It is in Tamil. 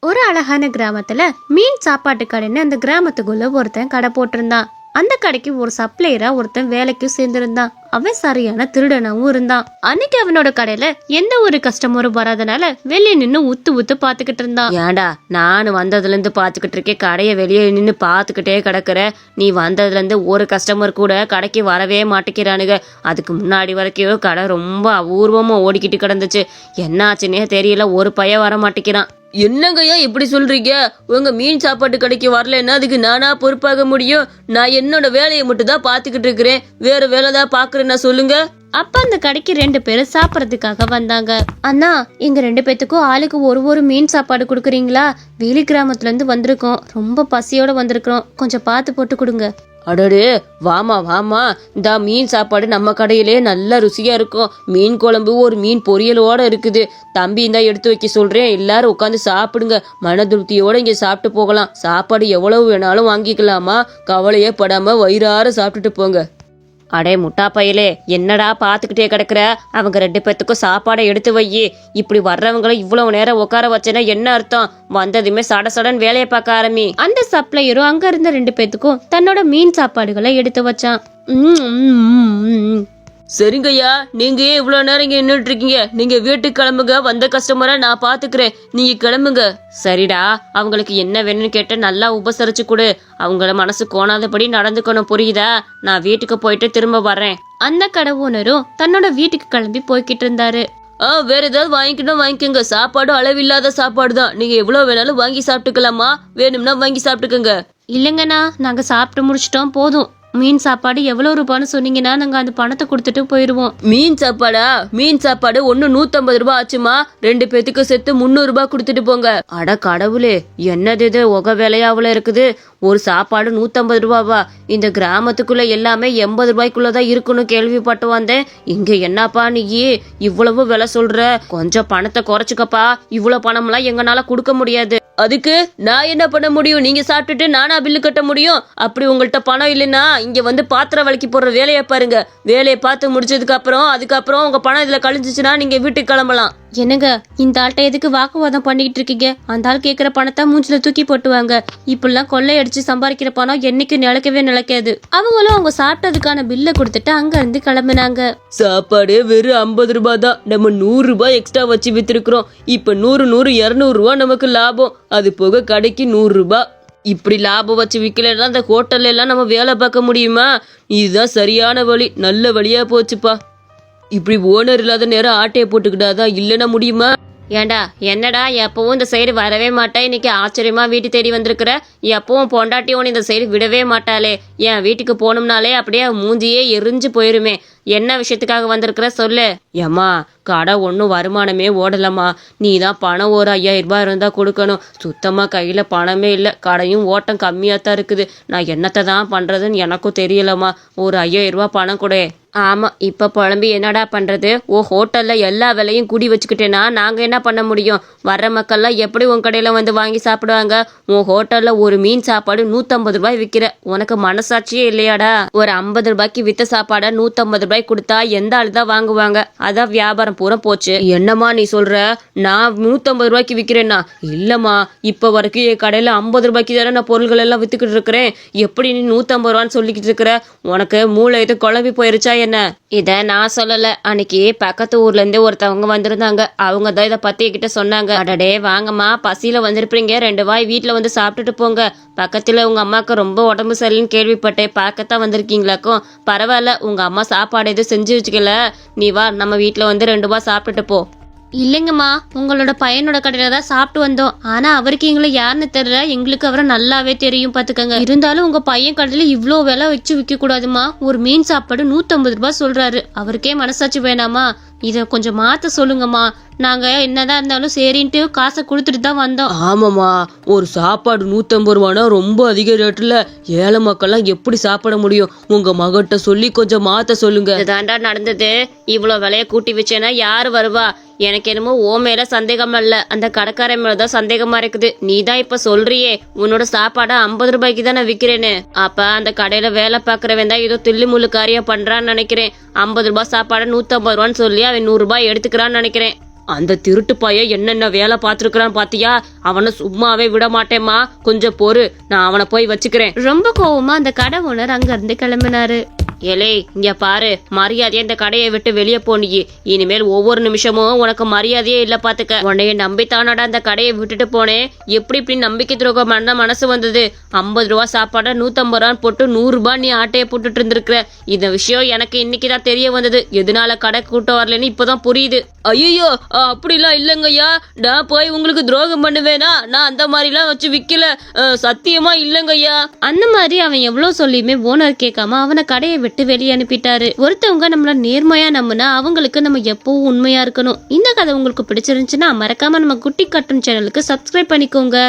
ஒரு அழகான கிராமத்துல மீன் சாப்பாட்டு கடைன்னு அந்த கிராமத்துக்குள்ள ஒருத்தன் கடை போட்டிருந்தான். அந்த கடைக்கு ஒரு சப்ளையரா ஒருத்தன் வேலைக்கும் சேர்ந்திருந்தான். அவன் சரியான திருடனாவும் இருந்தான். அன்னைக்கு அவனோட கடையில எந்த ஒரு கஸ்டமரும் வராதனால வெளியே நின்னு உத்து பாத்துக்கிட்டு இருந்தான். ஏன்டா நான் வந்ததுல இருந்து பாத்துக்கிட்டு இருக்கேன், கடைய வெளியே நின்னு பாத்துக்கிட்டே கிடக்குற. நீ வந்ததுல இருந்து ஒரு கஸ்டமர் கூட கடைக்கு வரவே மாட்டேங்கிறானுங்க. அதுக்கு முன்னாடி வரைக்கும் கடை ரொம்ப அபூர்வமா ஓடிக்கிட்டு கிடந்துச்சு. என்னாச்சுன்னே தெரியல, ஒரு பையன் வர மாட்டேங்கிறான். என்னங்கய்யா இப்படி சொல்றீங்க? உங்க மீன் சாப்பாட்டு கடைக்கு வரலன்னா அதுக்கு நானா பொறுப்பாக முடியும்? நான் என்னோட வேலையை மட்டும் தான் பாத்துக்கிட்டு இருக்கிறேன், வேற வேலை தான் பாக்குறேன்னா சொல்லுங்க. அப்ப அந்த கடைக்கு 2 பேரும் சாப்பிடறதுக்காக வந்தாங்க. அண்ணா, எங்க 2 பேத்துக்கும் ஆளுக்கு ஒரு மீன் சாப்பாடு கொடுக்குறீங்களா? வேலி கிராமத்துல இருந்து வந்திருக்கோம், ரொம்ப பசியோட வந்திருக்கிறோம், கொஞ்சம் பார்த்து போட்டு கொடுங்க. அடடே, வாமா, இந்த மீன் சாப்பாடு நம்ம கடையிலே நல்ல ருசியா இருக்கும். மீன் குழம்பு ஒரு மீன் பொரியலோட இருக்குது. தம்பி இந்த எடுத்து வைக்க சொல்றேன், எல்லாரும் உட்காந்து சாப்பிடுங்க. மன திருப்தியோட இங்க சாப்பிட்டு போகலாம். சாப்பாடு எவ்வளவு வேணாலும் வாங்கிக்கலாமா, கவலையே படாம வயிறார சாப்பிட்டுட்டு போங்க. அடே முட்டா பையலே, என்னடா பாத்துக்கிட்டே கிடக்குற? அவங்க 2 பேத்துக்கும் சாப்பாடை எடுத்து வையி. இப்படி வர்றவங்களும் இவ்வளவு நேரம் உட்கார வச்சேன்னா என்ன அர்த்தம்? வந்ததுமே சடன் வேலையை பார்க்க ஆரம்பி. அந்த சப்ளையரும் அங்க இருந்த 2 பேத்துக்கும் தன்னோட மீன் சாப்பாடுகளை எடுத்து வச்சான். சரிங்கய்யா, நீங்க ஏன் இவ்வளவு நேரம் இங்க நின்றுட்டு இருக்கீங்க? நீங்க வீட்டுக்கு கிளம்புங்க, வந்த கஸ்டமரை நான் பாத்துக்கிறேன், நீங்க கிளம்புங்க. சரிடா, அவங்களுக்கு என்ன வேணும்னு கேட்டு நல்லா உபசரிச்சு கொடு. அவங்கள மனசு கோணாதபடி நடந்துக்கணும், புரியுதா? நான் வீட்டுக்கு போயிட்டு திரும்ப வர்றேன். அந்த கடை ஓனரும் தன்னோட வீட்டுக்கு கிளம்பி போய்கிட்டு இருந்தாரு. வேற ஏதாவது வாங்கிக்கணும் வாங்கிக்கோங்க. சாப்பாடு அளவில்லாத சாப்பாடு தான், நீங்க எவ்வளவு வேணாலும் வாங்கி சாப்பிட்டுக்கலாமா, வேணும்னா வாங்கி சாப்பிட்டுக்கோங்க. இல்லைங்கண்ணா, நாங்க சாப்பிட்டு முடிச்சிட்டோம், போதும். மீன் சாப்பாடு எவ்வளவு ரூபான்னு சொன்னீங்கன்னா நாங்க அந்த பணத்தை கொடுத்துட்டு போயிருவோம். மீன் சாப்பாடு ஒன்னு 150 ரூபாய் ஆச்சுமா. 2 பேத்துக்கு சேர்த்து 300 ரூபாய் கொடுத்துட்டு போங்க. அட கடவுளே, என்னது இது உக வேலையாவுல இருக்குது? ஒரு சாப்பாடு 150 ரூபாவா? இந்த கிராமத்துக்குள்ள எல்லாமே 80 ரூபாய்க்குள்ளதான் இருக்குன்னு கேள்விப்பட்டு வந்தேன். இங்க என்னப்பா நீ இவ்வளவு விலை சொல்ற? கொஞ்சம் பணத்தை குறைச்சுக்கப்பா. இவ்வளவு பணம்லாம் எங்கனால கொடுக்க முடியாது. அதுக்கு நான் என்ன பண்ண முடியும்? நீங்க சாப்பிட்டுட்டு நானா பில்லு கட்ட முடியும்? அப்படி உங்கள்கிட்ட பணம் இல்லைன்னா இங்க வந்து பாத்திரம் வலிக்கு போடுற வேலையை பாருங்க. வேலையை பார்த்து முடிச்சதுக்கு அதுக்கப்புறம் உங்க பணம் இதுல கழிஞ்சிச்சுன்னா நீங்க வீட்டுக்கு கிளம்பலாம். என்னங்க, இந்த ஆள்கிட்ட எதுக்கு வாக்குவாதம் பண்ணிக்கிட்டு இருக்கீங்க? அந்த ஆள் கேட்கிற பணத்தை மூஞ்சில தூக்கி போட்டுவாங்க. இப்படிலாம் கொள்ளையடிச்சு சம்பாதிக்கிற பணம் என்னைக்கு நிலைக்காது. அவங்களும் அவங்க சாப்பிட்டதுக்கான பில்லை கொடுத்துட்டு அங்க இருந்து கிளம்பினாங்க. சாப்பாடு வெறும் 50 ரூபாய் தான், நம்ம 100 ரூபாய் எக்ஸ்ட்ரா வச்சு வித்திருக்கிறோம். இப்ப 100 200 ரூபாய் நமக்கு லாபம். அது போக கடைக்கு 100 ரூபாய். இப்படி லாபம் வச்சு விற்கலன்னா அந்த ஹோட்டல்ல எல்லாம் நம்ம வேலை பார்க்க முடியுமா? இதுதான் சரியான வழி, நல்ல வழியா போச்சுப்பா. இப்படி ஓனர் இல்லாத நேரம் ஆட்டையை போட்டுக்கிட்டாதான், இல்லைன்னா முடியுமா? ஏண்டா, என்னடா எப்பவும் இந்த சைடு வரவே மாட்டேன், இன்னைக்கு ஆச்சரியமா வீட்டு தேடி வந்திருக்கிற? எப்பவும் பொண்டாட்டியோன்னு இந்த சைடு விடவே மாட்டாளே. என் வீட்டுக்கு போகணும்னாலே அப்படியே மூஞ்சியே எரிஞ்சு போயிருமே. என்ன விஷயத்துக்காக வந்திருக்கிற சொல்லு. ஏம்மா, கடை ஒன்றும் வருமானமே ஓடலம்மா. நீ தான் பணம் ஒரு 5000 ரூபாய் இருந்தா கொடுக்கணும். சுத்தமா கையில பணமே இல்லை, கடையும் ஓட்டம் கம்மியா தான் இருக்குது. நான் என்னத்தை தான் பண்றதுன்னு எனக்கும் தெரியலம்மா. ஒரு 5000 ரூபாய் பணம் கொடு. ஆமா, இப்ப புலம்பி என்னடா பண்றது? ஹோட்டல்ல எல்லா விலையும் கூடி வச்சுக்கிட்டேன்னா நாங்க என்ன பண்ண முடியும்? வர்ற மக்கள்லாம் எப்படி உன் கடையில வந்து வாங்கி சாப்பிடுவாங்க? உன் ஹோட்டல்ல ஒரு மீன் சாப்பாடு 150 ரூபாய் விற்கிற, உனக்கு மனசாட்சியே இல்லையாடா? ஒரு 50 ரூபாய்க்கு வித்த சாப்பாடை 150 ரூபாய் கொடுத்தா எந்த ஆளு தான் வாங்குவாங்க? அதான் வியாபாரம் பூரா போச்சு. என்னம்மா நீ சொல்ற? நான் 150 ரூபாய்க்கு விற்கிறேன்னா? இல்லம்மா, இப்ப வரைக்கும் என் கடையில 50 ரூபாய்க்கு தானே நான் பொருள்கள் எல்லாம் வித்துக்கிட்டு இருக்கிறேன். எப்படி நீ 150 ரூபான்னு சொல்லிக்கிட்டு இருக்கிற? உனக்கு மூளை எது குழம்பி போயிருச்சா என்ன? இத நான் சொல்லல, அன்னைக்கு பக்கத்து ஊர்ல இருந்து ஒருத்தவங்க வந்திருந்தாங்க. அவங்க தான் இதை பத்தி கிட்ட சொன்னாங்க. அடடே வாங்கம்மா, பசியில வந்திருப்பீங்க, 2 வாய் வீட்டுல வந்து சாப்பிட்டுட்டு போங்க. பக்கத்துல உங்க அம்மாவுக்கு ரொம்ப உடம்பு சரியில்லைன்னு கேள்விப்பட்டேன், பார்க்கத்தான் வந்திருக்கீங்களாக்கும். பரவாயில்ல, உங்க அம்மா சாப்பாடு எதுவும் செஞ்சு வச்சுக்கல, நீ வா நம்ம வீட்டுல வந்து 2 வாய் சாப்பிட்டுட்டு போ. இல்லைங்கம்மா, உங்களோட பையனோட கடையில தான் சாப்பிட்டு வந்தோம். ஆனா அவருக்கு எங்களை யாருன்னு தெரியல, எங்களுக்கு அவரை நல்லாவே தெரியும் பாத்துக்கங்க. இருந்தாலும் உங்க பையன் கடையில இவ்வளோ விலை வச்சு விற்க கூடாதுமா. ஒரு மீன் சாப்பாடு 150 ரூபாய் சொல்றாரு. அவருக்கே மனசாட்சி வேணாமா? இத கொஞ்சம் மாத்த சொல்லுங்கம்மா. நாங்க என்னதான் இருந்தாலும் சரின்ட்டு காசை கொடுத்துட்டு தான் வந்தோம். ஆமாம்மா, ஒரு சாப்பாடு 150 ரூபானா ரொம்ப அதிக ரேட்ல. ஏழை மக்கள்லாம் எப்படி சாப்பிட முடியும்? உங்க மகட்ட சொல்லி கொஞ்சம் மாத்த சொல்லுங்க. இதுதாண்டா நடந்தது. இவ்வளவு விலைய கூட்டி வச்சேன்னா யாரு வருவா? எனக்கு என்னமோ ஓ மேல சந்தேகம் இல்ல, அந்த கடைக்காரன் மேலதான் சந்தேகமா இருக்குது. நீ தான் இப்ப சொல்றியே உன்னோட சாப்பாட 50 ரூபாய்க்கு தான் நான் விக்கிறேன்னு. அப்ப அந்த கடையில வேலை பாக்குறவன் தான் ஏதோ தில்லு முள்ளு காரியம் பண்றான்னு நினைக்கிறேன். 50 ரூபாய் சாப்பாட 150 ரூபான்னு சொல்லி அவன் 100 ரூபாய் எடுத்துக்கிறான்னு நினைக்கிறேன். அந்த திருட்டு பையன் என்னென்ன வேலை பார்த்துருக்குறான் பாத்தியா? அவனை சும்மாவே விட மாட்டேம்மா, கொஞ்சம் பொறு, நான் அவனை போய் வச்சுக்கிறேன். ரொம்ப கோவமா அந்த கடை ஓனர் அங்க இருந்து கிளம்பினாரு. ஏலே, இங்க பாரு, மரியாதையா இந்த கடையை விட்டு வெளியே போனியே. இனிமேல் ஒவ்வொரு நிமிஷமும் உனக்கு மரியாதையே இல்ல பாத்துக்க. உன்னைய நம்பித்தானடா இந்த கடையை விட்டுட்டு போனேன். எப்படி இப்படி நம்பிக்கை துரோகம் பண்ண மனசு வந்தது? 50 ரூபா சாப்பாட 150 ரூபான்னு போட்டு 100 ரூபாய் நீ ஆட்டையை போட்டுட்டு இருந்திருக்கிற. இந்த விஷயம் எனக்கு இன்னைக்குதான் தெரிய வந்தது. எதனால கடை கூட்டம் வரலன்னு இப்பதான் புரியுது. ஐயோ, அப்படிலாம் இல்லைங்கய்யா. நான் போய் உங்களுக்கு துரோகம் பண்ணுவேனா? நான் அந்த மாதிரிலாம் வச்சு விக்கல, சத்தியமா இல்லைங்கய்யா. அந்த மாதிரி அவன் எவ்வளவு சொல்லியுமே ஓனர் கேட்காம அவனை கடையை விட்டு வெளியே அனுப்பிட்டாரு. ஒருத்தவங்க நம்மள நேர்மையா நம்புனா அவங்களுக்கு நம்ம எப்பவும் உண்மையா இருக்கணும். இந்த கதை உங்களுக்கு பிடிச்சிருந்துச்சுன்னா மறக்காம நம்ம குட்டி கார்ட்டூன் சேனலுக்கு சப்ஸ்கிரைப் பண்ணிக்கோங்க.